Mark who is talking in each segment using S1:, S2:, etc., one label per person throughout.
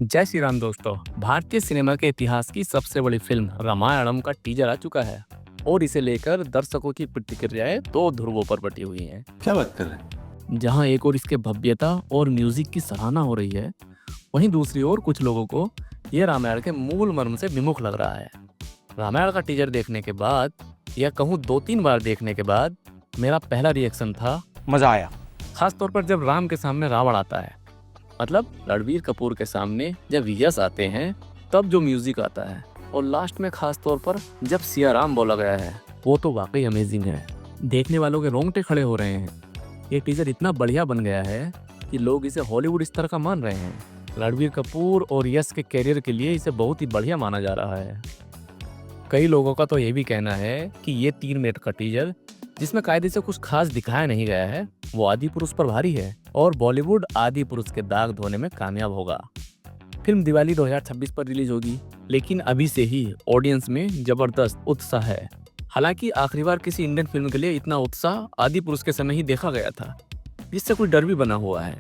S1: जय श्री राम दोस्तों। भारतीय सिनेमा के इतिहास की सबसे बड़ी फिल्म रामायणम का टीजर आ चुका है और इसे लेकर दर्शकों की प्रतिक्रियाएं दो ध्रुवों पर बटी हुई हैं।
S2: क्या बात कर रहे हैं?
S1: जहां एक ओर इसके भव्यता और म्यूजिक की सराहना हो रही है, वहीं दूसरी ओर कुछ लोगों को यह रामायण के मूल मर्म से विमुख लग रहा है। रामायण का टीजर देखने के बाद, या कहूँ 2-3 बार देखने के बाद, मेरा पहला रिएक्शन था
S2: मजा आया।
S1: खासतौर पर जब राम के सामने रावण आता है, मतलब रणबीर कपूर के सामने जब यश आते हैं तब जो म्यूजिक आता है, और लास्ट में खास तौर पर जब सिया राम बोला गया है, वो तो वाकई अमेजिंग है। देखने वालों के रोंगटे खड़े हो रहे हैं। ये टीजर इतना बढ़िया बन गया है कि लोग इसे हॉलीवुड स्तर का मान रहे हैं। रणबीर कपूर और यश के कैरियर के लिए इसे बहुत ही बढ़िया माना जा रहा है। कई लोगों का तो ये भी कहना है कि ये 3 मिनट का टीजर, जिसमें कायदे से कुछ खास दिखाया नहीं गया है, वो आदि पुरुष पर भारी है और बॉलीवुड आदि पुरुष के दाग धोने में कामयाब होगा। फिल्म दिवाली 2026 पर रिलीज होगी, लेकिन अभी से ही ऑडियंस में जबरदस्त उत्साह है। हालांकि आखिरी बार किसी इंडियन फिल्म के लिए इतना उत्साह आदि पुरुष के समय ही देखा गया था, जिससे कोई डर भी बना हुआ है।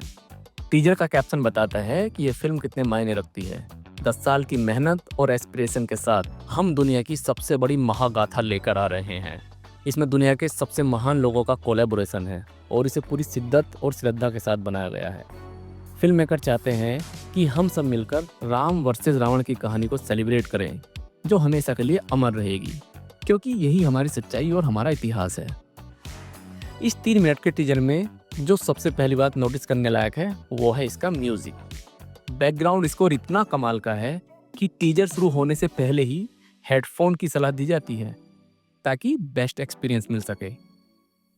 S1: टीजर का कैप्शन बताता है कि यह फिल्म कितने मायने रखती है। 10 साल की मेहनत और एस्पिरेशन के साथ हम दुनिया की सबसे बड़ी महागाथा लेकर आ रहे हैं। इसमें दुनिया के सबसे महान लोगों का कोलैबोरेशन है और इसे पूरी शिद्दत और श्रद्धा के साथ बनाया गया है। फिल्म मेकर चाहते हैं कि हम सब मिलकर राम वर्सेस रावण की कहानी को सेलिब्रेट करें, जो हमेशा के लिए अमर रहेगी, क्योंकि यही हमारी सच्चाई और हमारा इतिहास है। इस 3 मिनट के टीजर में जो सबसे पहली बात नोटिस करने लायक है, वो है इसका म्यूजिक। बैकग्राउंड स्कोर इतना कमाल का है कि टीजर शुरू होने से पहले ही हेडफोन की सलाह दी जाती है ताकि बेस्ट एक्सपीरियंस मिल सके।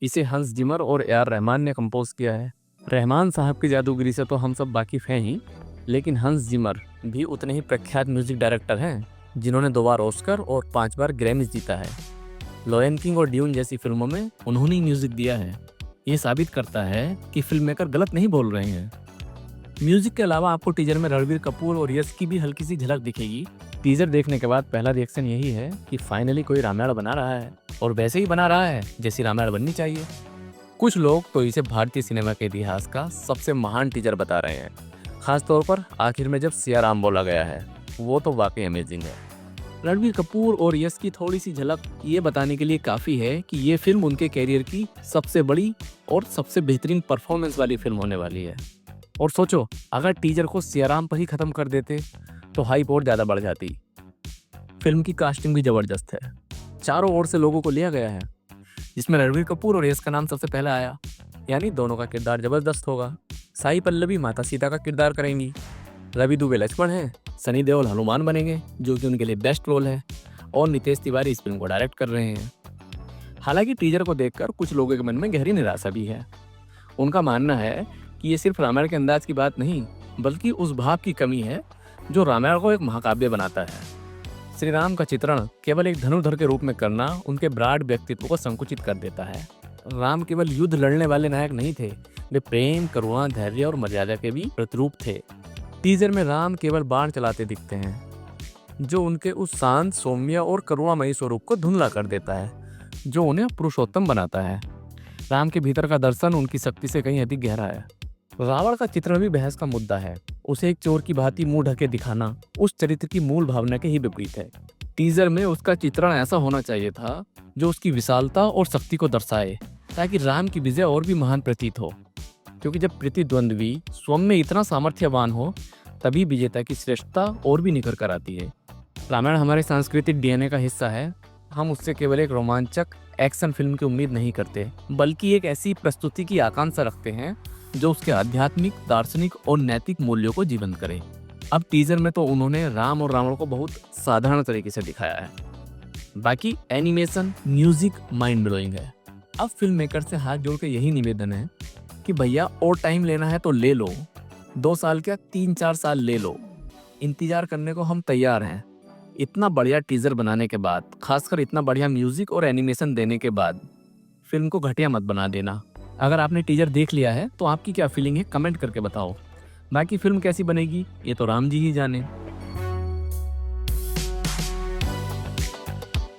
S1: इसे हंस जिमर और ए आर रहमान ने कंपोज किया है। रहमान साहब की जादूगिरी से तो हम सब वाकिफ हैं ही, लेकिन हंस जिमर भी उतने ही प्रख्यात म्यूजिक डायरेक्टर हैं, जिन्होंने 2 बार ऑस्कर और 5 बार ग्रैमीज जीता है। लायन किंग और ड्यून जैसी फिल्मों में उन्होंने ही म्यूजिक दिया है। ये साबित करता है कि फिल्म मेकर गलत नहीं बोल रहे हैं। म्यूजिक के अलावा आपको टीजर में रणबीर कपूर और यश की भी हल्की सी झलक दिखेगी। टीजर देखने के बाद पहला रिएक्शन यही है कि फाइनली कोई रामायण बना रहा है, और वैसे ही बना रहा है जैसी रामायण बननी चाहिए। कुछ लोग तो इसे भारतीय सिनेमा के इतिहास का सबसे महान टीजर बता रहे हैं। खासतौर पर आखिर में जब सिया राम बोला गया है, वो तो वाकई अमेजिंग है। रणबीर कपूर और यश की थोड़ी सी झलक ये बताने के लिए काफ़ी है कि ये फिल्म उनके कैरियर की सबसे बड़ी और सबसे बेहतरीन परफॉर्मेंस वाली फिल्म होने वाली है। और सोचो, अगर टीजर को सिया राम पर ही खत्म कर देते तो हाइप और ज़्यादा बढ़ जाती। फिल्म की कास्टिंग भी ज़बरदस्त है। चारों ओर से लोगों को लिया गया है, जिसमें रणबीर कपूर और यश का नाम सबसे पहले आया, यानी दोनों का किरदार जबरदस्त होगा। साई पल्लवी माता सीता का किरदार करेंगी, रवि दुबे लक्ष्मण हैं, सनी देओल हनुमान बनेंगे, जो कि उनके लिए बेस्ट रोल है, और नितेश तिवारी इस फिल्म को डायरेक्ट कर रहे हैं। हालांकि टीजर को देखकर कुछ लोगों के मन में गहरी निराशा भी है। उनका मानना है कि ये सिर्फ रामायण के अंदाज की बात नहीं, बल्कि उस भाव की कमी है जो रामायण को एक महाकाव्य बनाता है। श्री राम का चित्रण केवल एक धनुर्धर के रूप में करना उनके ब्राड व्यक्तित्व को संकुचित कर देता है। राम केवल युद्ध लड़ने वाले नायक नहीं थे, वे प्रेम, करुणा, धैर्य और मर्यादा के भी प्रतिरूप थे। टीजर में राम केवल बाण चलाते दिखते हैं, जो उनके उस शांत, सौम्य और करुणामयी स्वरूप को धुंधला कर देता है, जो उन्हें पुरुषोत्तम बनाता है। राम के भीतर का दर्शन उनकी शक्ति से कहीं अधिक गहरा है। रावण का चित्रण भी बहस का मुद्दा है। उसे एक चोर की भांति मुंह ढके दिखाना उस चरित्र की मूल भावना के ही विपरीत है। टीजर में उसका चित्रण ऐसा होना चाहिए था जो उसकी विशालता और शक्ति को दर्शाए, ताकि राम की विजय और भी महान प्रतीत हो। क्योंकि जब प्रतिद्वंद्वी स्वयं में इतना सामर्थ्यवान हो, तभी विजेता की श्रेष्ठता और भी निखर कर आती है। रामायण हमारे सांस्कृतिक डीएनए का हिस्सा है। हम उससे केवल एक रोमांचक एक्शन फिल्म की उम्मीद नहीं करते, बल्कि एक ऐसी प्रस्तुति की आकांक्षा रखते हैं जो उसके आध्यात्मिक, दार्शनिक और नैतिक मूल्यों को जीवंत करे। अब टीजर में तो उन्होंने राम और रावण को बहुत साधारण तरीके से दिखाया है। बाकी एनिमेशन, म्यूजिक माइंड ब्लोइंग है। अब फिल्म मेकर से हाथ जोड़ के यही निवेदन है कि भैया, और टाइम लेना है तो ले लो, 2 साल क्या 3-4 साल ले लो, इंतजार करने को हम तैयार हैं। इतना बढ़िया टीजर बनाने के बाद, खासकर इतना बढ़िया म्यूजिक और एनिमेशन देने के बाद, फिल्म को घटिया मत बना देना। अगर आपने टीजर देख लिया है तो आपकी क्या फीलिंग है, कमेंट करके बताओ। बाकी फिल्म कैसी बनेगी ये तो राम जी ही जाने।